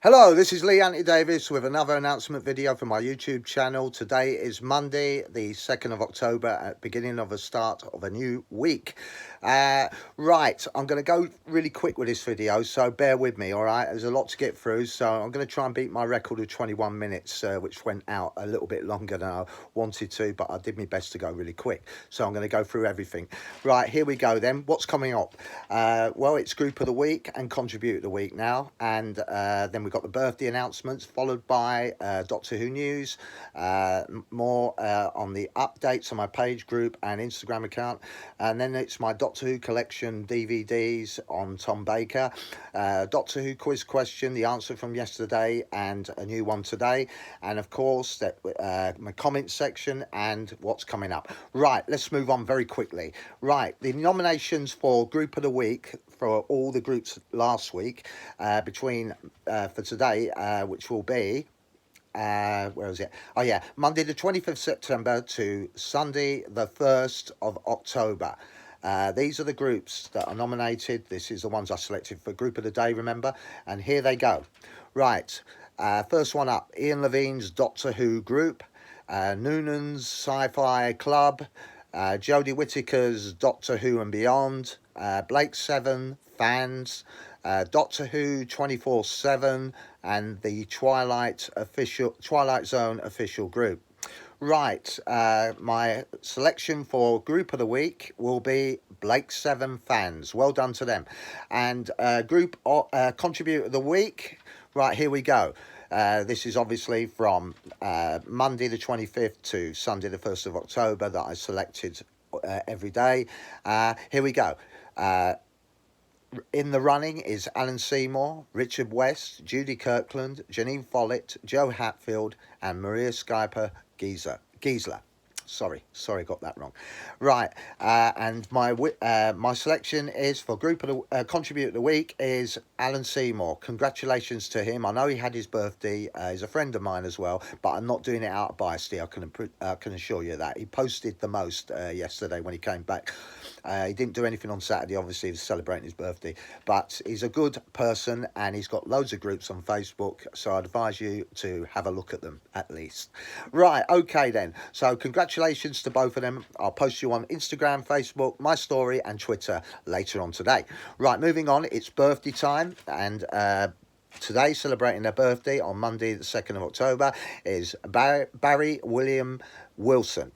Hello, this is Lee Anthony Davis with another announcement video for my YouTube channel. Today is Monday, the 2nd of October, at beginning of the start of a new week. Right, I'm going to go really quick with this video, so bear with me, all right? There's a lot to get through, so I'm going to try and beat my record of 21 minutes, which went out a little bit longer than I wanted to, but I did my best to go really quick. So I'm going to go through everything. Right, here we go then. What's coming up? Well, it's Group of the Week and Contribute of the Week now, and then we've got the birthday announcements, followed by Doctor Who news, more on the updates on my page, group and Instagram account, and then it's my Doctor Who collection DVDs on Tom Baker, Doctor Who quiz question, the answer from yesterday and a new one today, and of course that my comments section and what's coming up. Right, let's move on very quickly. Right, the nominations for Group of the Week for all the groups last week, between for today, which will be where is it? Oh yeah, Monday the 25th of September to Sunday the 1st of October. These are the groups that are nominated. This is the ones I selected for Group of the Day, remember? And here they go. Right, first one up, Ian Levine's Doctor Who group, Noonan's Sci-Fi Club, Jodie Whittaker's Doctor Who and Beyond, Blake Seven Fans, Doctor Who 24/7, and the Twilight Zone official group. Right, my selection for Group of the Week will be Blake Seven Fans. Well done to them. And Group Contribute of the Week. Right, here we go. This is obviously from Monday the 25th to Sunday the 1st of October that I selected every day. Here we go. In the running is Alan Seymour, Richard West, Judy Kirkland, Janine Follett, Joe Hatfield, and Maria Skyper Giesler. Sorry, got that wrong. Right, and my selection is for Group of the Contribute of the Week is Alan Seymour. Congratulations to him. I know he had his birthday. He's a friend of mine as well, but I'm not doing it out of bias. I can assure you that. He posted the most yesterday when he came back. He didn't do anything on Saturday, obviously he was celebrating his birthday, but he's a good person and he's got loads of groups on Facebook, so I'd advise you to have a look at them at least. Right, okay then, so congratulations to both of them. I'll post you on Instagram, Facebook, my story and Twitter later on today. Right, moving on, it's birthday time, and today, celebrating their birthday on Monday the 2nd of October, is Barry William Wilson,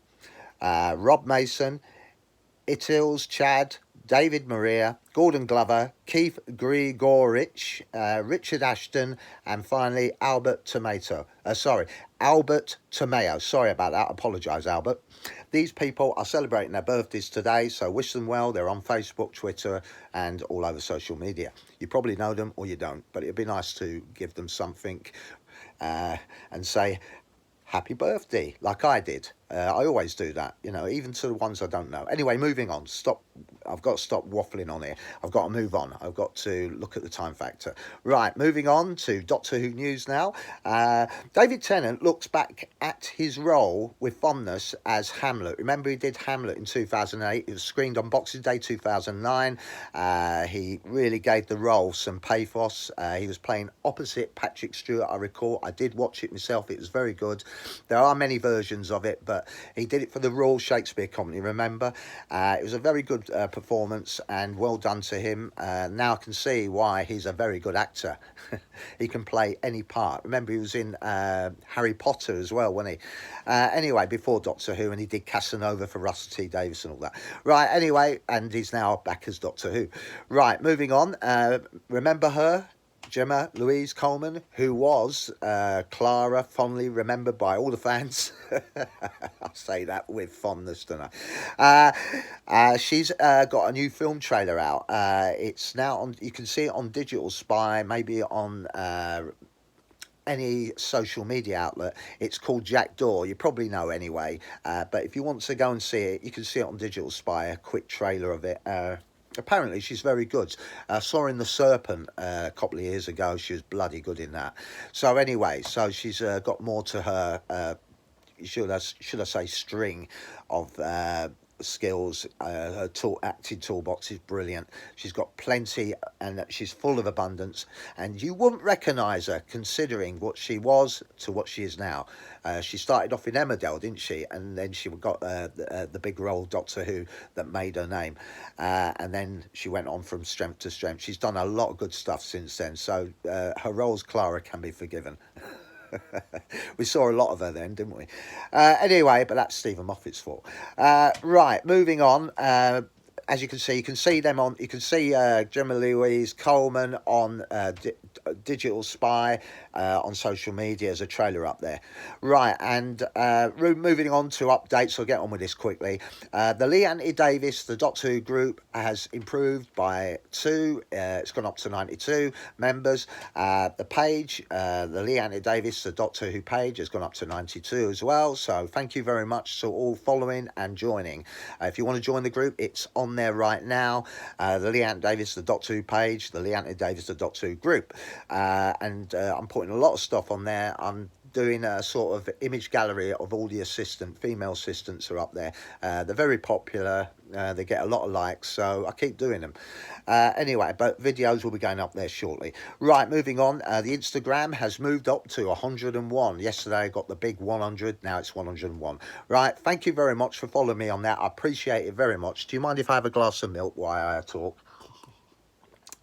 Rob Mason, Itils Chad, David Maria, Gordon Glover, Keith Grigorich, Richard Ashton, and finally Albert Tomeo. Sorry about that. I apologise, Albert. These people are celebrating their birthdays today, so wish them well. They're on Facebook, Twitter, and all over social media. You probably know them or you don't, but it'd be nice to give them something and say happy birthday, like I did. I always do that, you know, even to the ones I don't know. Anyway, moving on. I've got to stop waffling on here. I've got to move on. I've got to look at the time factor. Right, moving on to Doctor Who news now. David Tennant looks back at his role with fondness as Hamlet. Remember, he did Hamlet in 2008. It was screened on Boxing Day 2009. He really gave the role some pathos. He was playing opposite Patrick Stewart, I recall. I did watch it myself. It was very good. There are many versions of it, but he did it for the Royal Shakespeare Company, remember? It was a very good performance, and well done to him. Now I can see why he's a very good actor. He can play any part. Remember, he was in Harry Potter as well, wasn't he? Anyway, before Doctor Who, and he did Casanova for Russell T Davies and all that. Right, anyway, and he's now back as Doctor Who. Right, moving on. Remember her? Gemma Louise Coleman, who was Clara, fondly remembered by all the fans. I say that with fondness, don't I? She's got a new film trailer out. It's now on, you can see it on Digital Spy, maybe on any social media outlet. It's called Jackdaw. You probably know anyway. But if you want to go and see it, you can see it on Digital Spy, a quick trailer of it. Apparently she's very good. I saw her in The Serpent a couple of years ago. She was bloody good in that. So anyway, so she's got more to her, should I say, string of skills. Her acting toolbox is brilliant. She's got plenty, and she's full of abundance, and you wouldn't recognise her considering what she was to what she is now. She started off in Emmerdale, didn't she? And then she got the big role, Doctor Who, that made her name. And then she went on from strength to strength. She's done a lot of good stuff since then. So her roles, Clara, can be forgiven. We saw a lot of her then, didn't we? Anyway, but that's Stephen Moffat's fault. Right, moving on. As you can see them on. You can see Gemma Louise Coleman on Digital Spy on social media as a trailer up there. Right, and moving on to updates. I'll get on with this quickly. The Lee Anthony Davis, the Doctor Who group, has improved by 2. It's gone up to 92 members. The page, the Lee Anthony Davis, the Doctor Who page, has gone up to 92 as well. So thank you very much to all following and joining. If you want to join the group, it's on there right now. The Lee Anthony Davis, the Doctor Who page, the Lee Anthony Davis, the Doctor Who group. And I'm putting a lot of stuff on there. I'm doing a sort of image gallery of all the female assistants are up there. They're very popular. They get a lot of likes, so I keep doing them. Anyway, but videos will be going up there shortly. Right, moving on. The Instagram has moved up to 101. Yesterday I got the big 100. Now it's 101. Right, thank you very much for following me on that. I appreciate it very much. Do you mind if I have a glass of milk while I talk?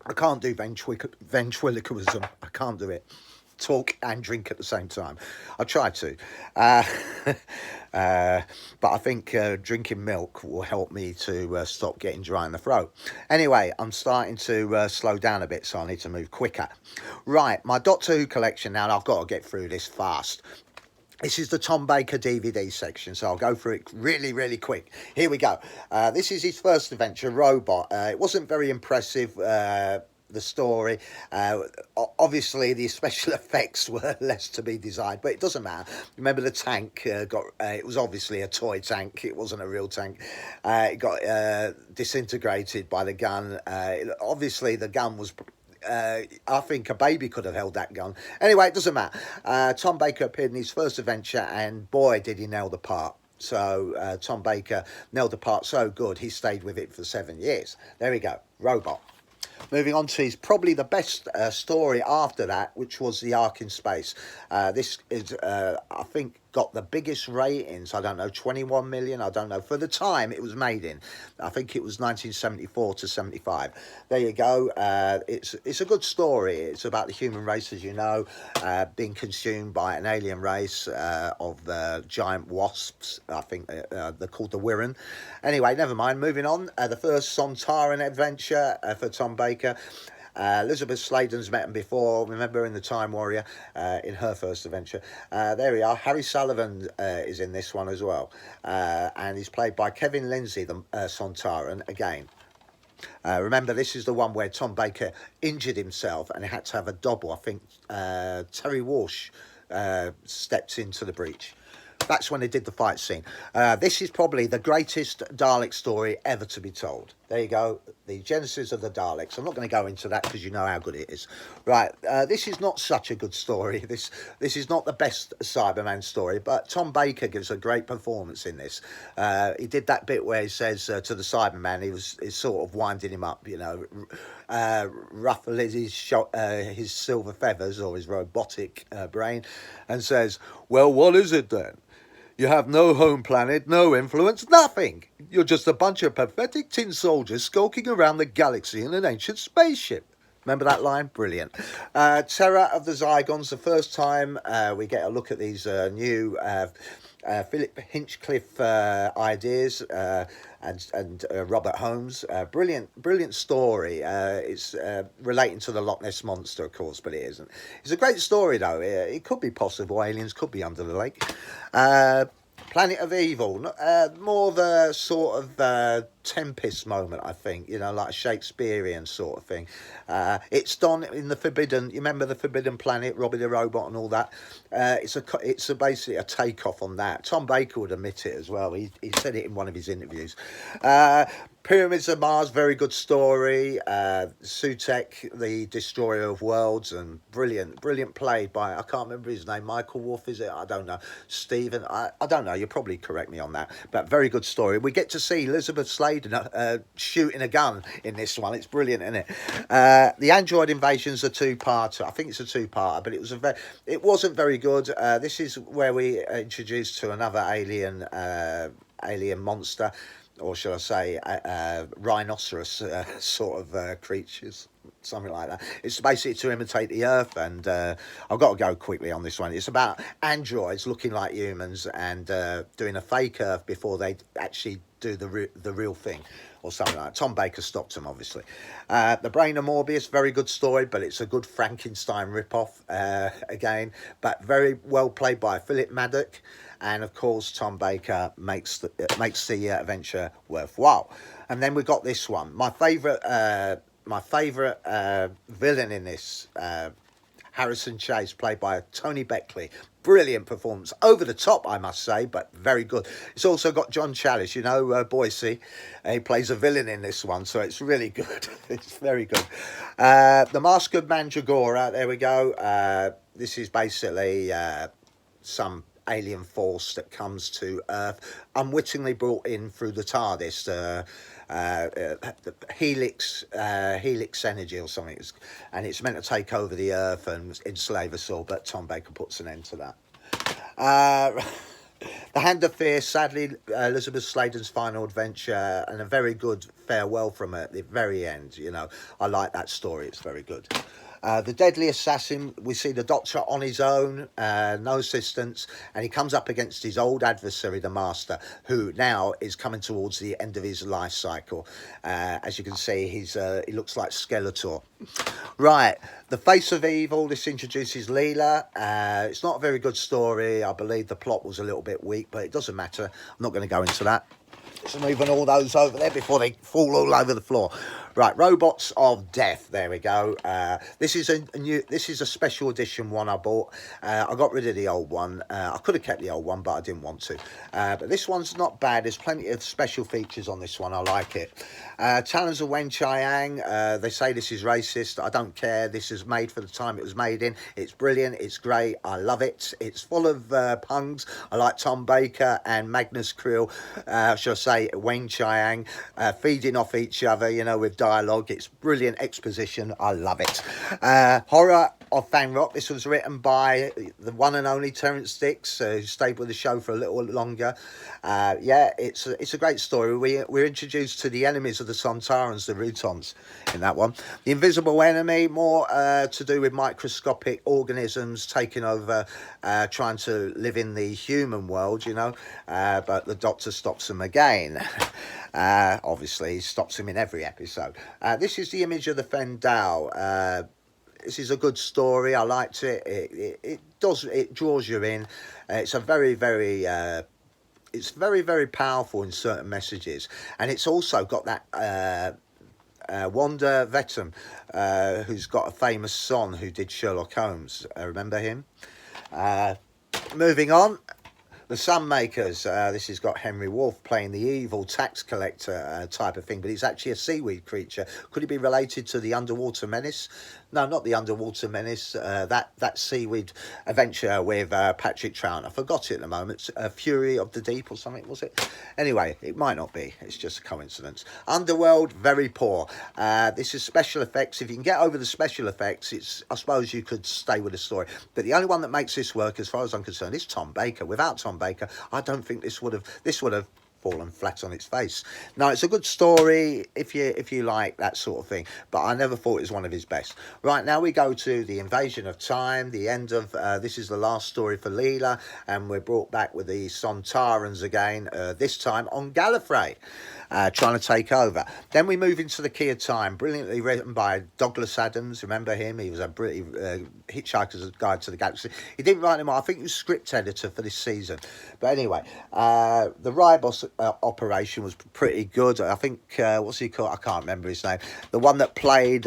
I can't do ventriloquism. I can't do it. Talk and drink at the same time. I try to. But I think drinking milk will help me to stop getting dry in the throat. Anyway, I'm starting to slow down a bit, so I need to move quicker. Right, my Doctor Who collection now, and I've got to get through this fast. This is the Tom Baker DVD section, so I'll go through it really, really quick. Here we go. This is his first adventure, Robot. It wasn't very impressive, the story. Obviously, the special effects were less to be desired, but it doesn't matter. Remember the tank it was obviously a toy tank. It wasn't a real tank. It got disintegrated by the gun. Obviously, the gun was... I think a baby could have held that gun. Anyway, it doesn't matter. Tom Baker appeared in his first adventure, and boy, did he nail the part. So Tom Baker nailed the part so good, he stayed with it for 7 years. There we go, Robot. Moving on to his probably the best story after that, which was The Ark in Space. This is, I think, got the biggest ratings. I don't know, 21 million. I don't know. For the time it was made in, I think it was 1974 to 75. There you go. It's a good story. It's about the human race, as you know, being consumed by an alien race of giant wasps. I think they're called the Wirren. Anyway, never mind. Moving on. The first Sontaran adventure for Tom Baker. Elizabeth Sladen's met him before, remember, in The Time Warrior, in her first adventure. There we are. Harry Sullivan is in this one as well. And he's played by Kevin Lindsay, the Sontaran, again. Remember, this is the one where Tom Baker injured himself and had to have a double. I think Terry Walsh stepped into the breach. That's when they did the fight scene. This is probably the greatest Dalek story ever to be told. There you go, the genesis of the Daleks. I'm not going to go into that because you know how good it is. Right, this is not such a good story. This is not the best Cyberman story, but Tom Baker gives a great performance in this. He did that bit where he says to the Cyberman, he's sort of winding him up, you know, ruffle his silver feathers or his robotic brain, and says, well, what is it then? You have no home planet, no influence, nothing. You're just a bunch of pathetic tin soldiers skulking around the galaxy in an ancient spaceship. Remember that line? Brilliant. Terror of the Zygons, the first time we get a look at these new Philip Hinchcliffe ideas and Robert Holmes. Brilliant story. It's relating to the Loch Ness Monster, of course, but it isn't. It's a great story, though. It could be possible. Aliens could be under the lake. Planet of Evil, more of a sort of Tempest moment, I think, you know, like a Shakespearean sort of thing. It's done in the Forbidden, you remember the Forbidden Planet, Robbie the Robot and all that? It's basically a takeoff on that. Tom Baker would admit it as well. He said it in one of his interviews. Pyramids of Mars, very good story. Sutekh, the destroyer of worlds, and brilliant played by, I can't remember his name, Michael Wolff, is it? I don't know. Stephen, I don't know, you'll probably correct me on that. But very good story. We get to see Elizabeth Sladen shooting a gun in this one. It's brilliant, isn't it? The Android Invasion's a two-parter. I think it's a two-parter, but it wasn't very good. This is where we introduced to another alien monster, or shall I say, rhinoceros sort of creatures, something like that. It's basically to imitate the Earth, and I've got to go quickly on this one. It's about androids looking like humans and doing a fake Earth before they actually do the real thing, or something like that. Tom Baker stopped them, obviously. The Brain of Morbius, very good story, but it's a good Frankenstein ripoff again, but very well played by Philip Maddock. And of course, Tom Baker makes the adventure worthwhile. And then we got this one. My favourite villain in this, Harrison Chase, played by Tony Beckley. Brilliant performance, over the top, I must say, but very good. It's also got John Challis, Boise. He plays a villain in this one, so it's really good. It's very good. The Mask of Mandragora, there we go. This is basically some alien force that comes to Earth, unwittingly brought in through the TARDIS, Helix energy or something, and it's meant to take over the Earth and enslave us all, but Tom Baker puts an end to that. The Hand of Fear, sadly, Elizabeth Sladen's final adventure, and a very good farewell from her at the very end. I like that story, it's very good. The Deadly Assassin, we see the Doctor on his own, no assistance, and he comes up against his old adversary, the Master, who now is coming towards the end of his life cycle. As you can see, he looks like Skeletor. Right, The Face of Evil, this introduces Leela. It's not a very good story. I believe the plot was a little bit weak, but it doesn't matter. I'm not going to go into that. Just moving all those over there before they fall all over the floor. Right, Robots of Death. There we go. This is a special edition one I bought. I got rid of the old one. I could have kept the old one, but I didn't want to. But this one's not bad. There's plenty of special features on this one. I like it. Talons of Weng-Chiang. They say this is racist. I don't care. This is made for the time it was made in. It's brilliant. It's great. I love it. It's full of puns. I like Tom Baker and Magnus Krill, shall I say, Weng-Chiang, feeding off each other, with dialogue. It's brilliant exposition. I love it. Horror of Fang Rock. This was written by the one and only Terrance Dicks, who stayed with the show for a little longer. It's a great story. We're introduced to the enemies of the Sontarans, the Rutons, in that one. The Invisible Enemy, more to do with microscopic organisms taking over, trying to live in the human world, but the Doctor stops them again. Obviously, he stops him in every episode. This is the Image of the Fendal. This is a good story. I liked it. It draws you in. It's a very, very it's very, very powerful in certain messages, and it's also got that Wanda Vetum, who's got a famous son who did Sherlock Holmes. Remember him? Moving on. The Sunmakers, this has got Henry Wolff playing the evil tax collector type of thing, but he's actually a seaweed creature. Could he be related to the Underwater Menace? No, not the Underwater Menace, that seaweed adventure with Patrick Troughton. I forgot it at the moment. Fury of the Deep or something, was it? Anyway, it might not be. It's just a coincidence. Underworld, very poor. This is special effects. If you can get over the special effects, I suppose you could stay with the story. But the only one that makes this work, as far as I'm concerned, is Tom Baker. Without Tom Baker, I don't think this would have fallen flat on its face. Now, it's a good story if you like that sort of thing, but I never thought it was one of his best. Right, now we go to the Invasion of Time, the end of this is the last story for Leela, and we're brought back with the Sontarans again, this time on Gallifrey, trying to take over. Then we move into the Key of Time, brilliantly written by Douglas Adams. Remember him? He was a Hitchhiker's Guide to the Galaxy. He didn't write him. I think he was script editor for this season. But anyway, the Ribos operation was pretty good. I think what's he called? I can't remember his name. The one that played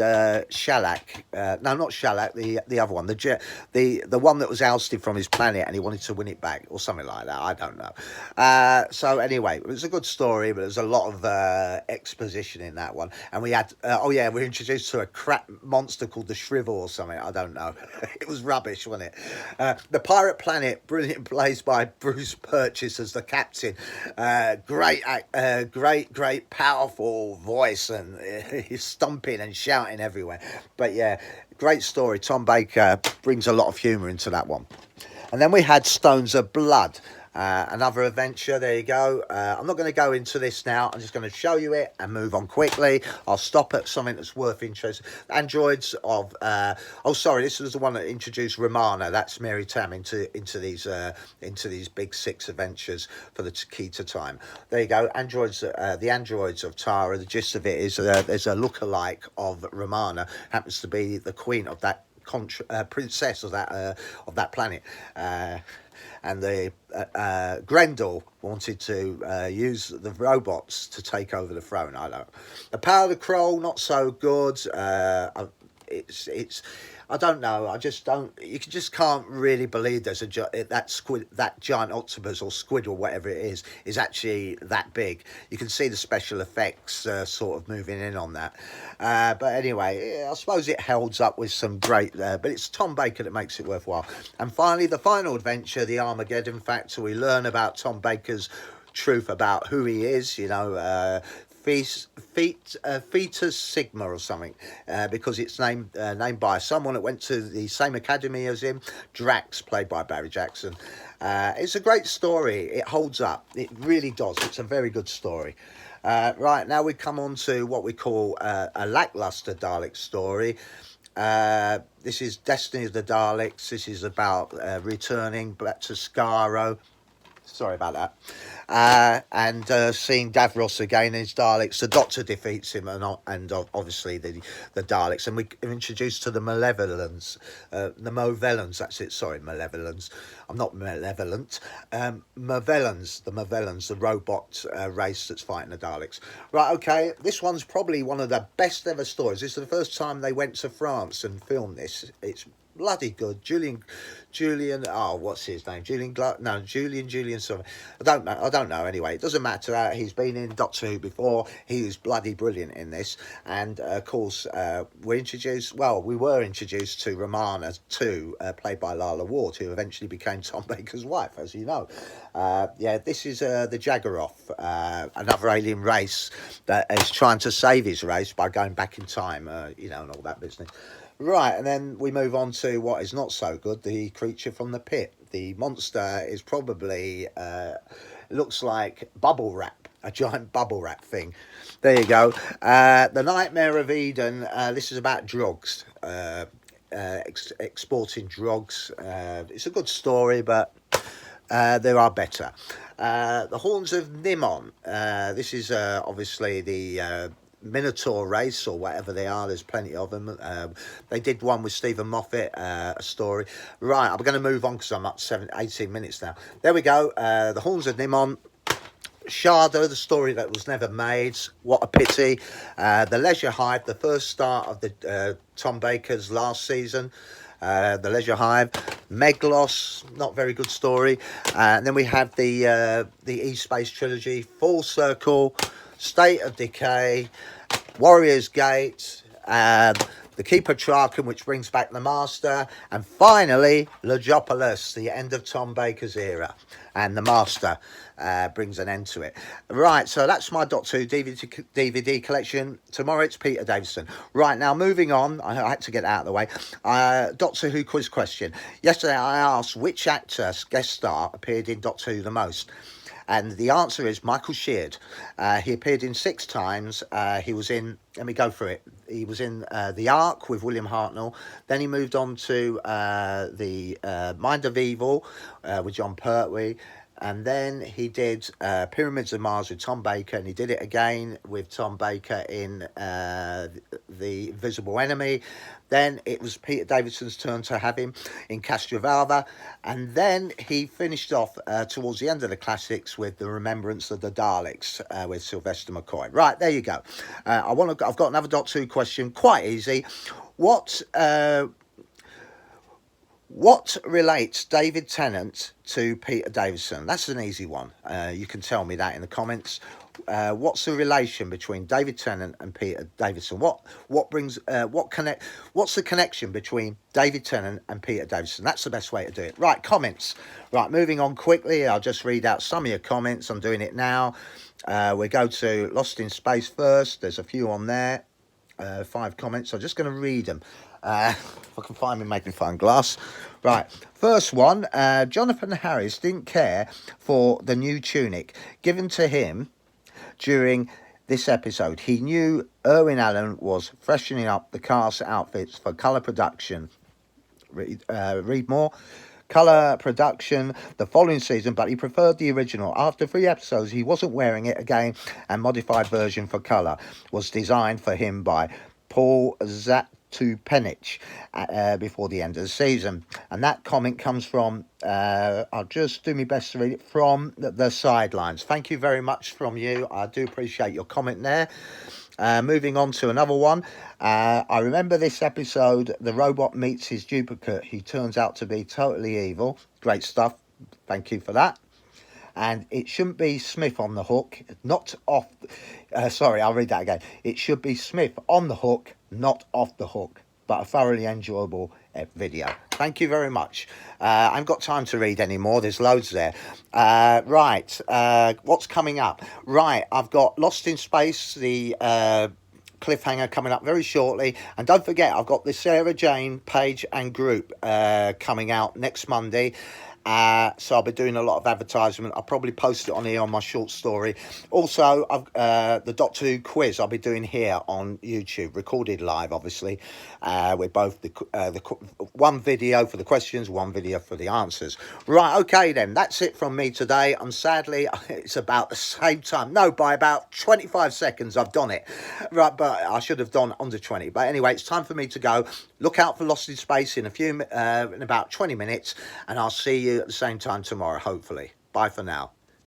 Shellac. No, not Shellac. The other one. The one that was ousted from his planet and he wanted to win it back or something like that. I don't know. So anyway, it was a good story, but there's a lot of exposition in that one. And we had we're introduced to a crap monster called the Shrivel or something. I don't know. It was rubbish, wasn't it? The Pirate Planet, brilliant plays by Bruce Purchase as the captain. Great, powerful voice, and he's stomping and shouting everywhere. But yeah, great story. Tom Baker brings a lot of humour into that one. And then we had Stones of Blood. Another adventure. There you go. I'm not going to go into this now. I'm just going to show you it and move on quickly. I'll stop at something that's worth interest. Androids of this was the one that introduced Romana. That's Mary Tam into these big 6 adventures for the key to time. There you go. Androids, the androids of Tara. The gist of it is there's a lookalike of Romana. Happens to be the queen of that princess of that planet. And the Grendel wanted to use the robots to take over the throne. I don't know. The Power of the Kroll, not so good. It's I don't know. I just don't. You just can't really believe there's that giant octopus or squid or whatever it is actually that big. You can see the special effects sort of moving in on that. But anyway, I suppose it holds up with some great. But it's Tom Baker that makes it worthwhile. And finally, the final adventure, the Armageddon Factor. We learn about Tom Baker's truth about who he is. You know. Fetus Sigma or something, because it's named by someone that went to the same academy as him. Drax, played by Barry Jackson. It's a great story. It holds up. It really does. It's a very good story. Right, now we come on to what we call a lackluster Dalek story. This is Destiny of the Daleks. This is about returning back to Skaro. Sorry about that. And seeing Davros again in his Daleks. The Doctor defeats him, and obviously the Daleks. And we're introduced to the Malevolence. The Movellans, that's it. Sorry, Malevolence. I'm not malevolent. Movellans, the robot race that's fighting the Daleks. Right, okay. This one's probably one of the best ever stories. This is the first time they went to France and filmed this. It's bloody good. Julian, what's his name? Julian something. I don't know. Anyway, it doesn't matter. He's been in Doctor Who before. He was bloody brilliant in this. And of course, we were introduced to Romana too, played by Lalla Ward, who eventually became Tom Baker's wife, as you know. This is the Jaggeroth, another alien race that is trying to save his race by going back in time, and all that business. Right, and then we move on to what is not so good, the creature from the pit. The monster is probably, looks like bubble wrap, a giant bubble wrap thing. There you go. The Nightmare of Eden, this is about drugs, exporting drugs. It's a good story, but there are better. The Horns of Nimon, this is obviously the Minotaur race or whatever they are. There's plenty of them. They did one with Stephen Moffat, a story. Right, I'm going to move on because I'm up 18 minutes now. There we go. The Horns of Nimon. Sharda, the story that was never made. What a pity. The Leisure Hive, the first start of the Tom Baker's last season. The Leisure Hive. Meglos, not very good story. And then we have the E-Space trilogy. Full Circle. State of Decay, Warrior's Gate, the Keeper Traken, which brings back the Master, and finally Logopolis, the end of Tom Baker's era, and the Master brings an end to it. Right, so that's my Doctor Who DVD collection. Tomorrow it's Peter Davison. Right, now moving on, I had to get out of the way. Doctor Who quiz question. Yesterday I asked which actor guest star appeared in Doctor Who the most. And the answer is Michael Sheard. He appeared in 6 times. He was in, let me go through it. He was in The Ark with William Hartnell. Then he moved on to the Mind of Evil with John Pertwee. And then he did Pyramids of Mars with Tom Baker, and he did it again with Tom Baker in The Invisible Enemy. Then it was Peter Davidson's turn to have him in Castrovalva, and then he finished off towards the end of the classics with The Remembrance of the Daleks with Sylvester McCoy. Right, there you go. I've got another Doctor Who question, quite easy. What relates David Tennant to Peter Davison? That's an easy one. You can tell me that in the comments. What's the relation between David Tennant and Peter Davison? What's the connection between David Tennant and Peter Davison? That's the best way to do it. Right, comments. Right, moving on quickly. I'll just read out some of your comments. I'm doing it now. We go to Lost in Space first. There's a few on there. 5 comments. I'm just going to read them. If I can find my magnifying glass. Right, first one. Jonathan Harris didn't care for the new tunic given to him during this episode. He knew Irwin Allen was freshening up the cast outfits for colour production. Read more. Colour production the following season, but he preferred the original. After 3 episodes, he wasn't wearing it again, and modified version for colour was designed for him by Paul Zatupenich before the end of the season. And that comment comes from, I'll just do my best to read it, from the Sidelines. Thank you very much from you. I do appreciate your comment there. Moving on to another one. I remember this episode, the robot meets his duplicate. He turns out to be totally evil. Great stuff. Thank you for that. And it shouldn't be Smith on the hook, not off. Sorry, I'll read that again. It should be Smith on the hook, not off the hook. But a thoroughly enjoyable video. Thank you very much. I haven't got time to read any more. There's loads there. Right. What's coming up? Right. I've got Lost in Space, the cliffhanger coming up very shortly. And don't forget, I've got the Sarah Jane page and group coming out next Monday. So I'll be doing a lot of advertisement. I'll probably post it on here on my short story. Also, the Doctor Who quiz I'll be doing here on YouTube, recorded live, obviously, with both the one video for the questions, one video for the answers. Right, okay then, that's it from me today. And sadly, it's about the same time. No, by about 25 seconds I've done it. Right, but I should have done under 20. But anyway, it's time for me to go. Look out for Lost in Space in about 20 minutes, and I'll see you at the same time tomorrow, hopefully. Bye for now.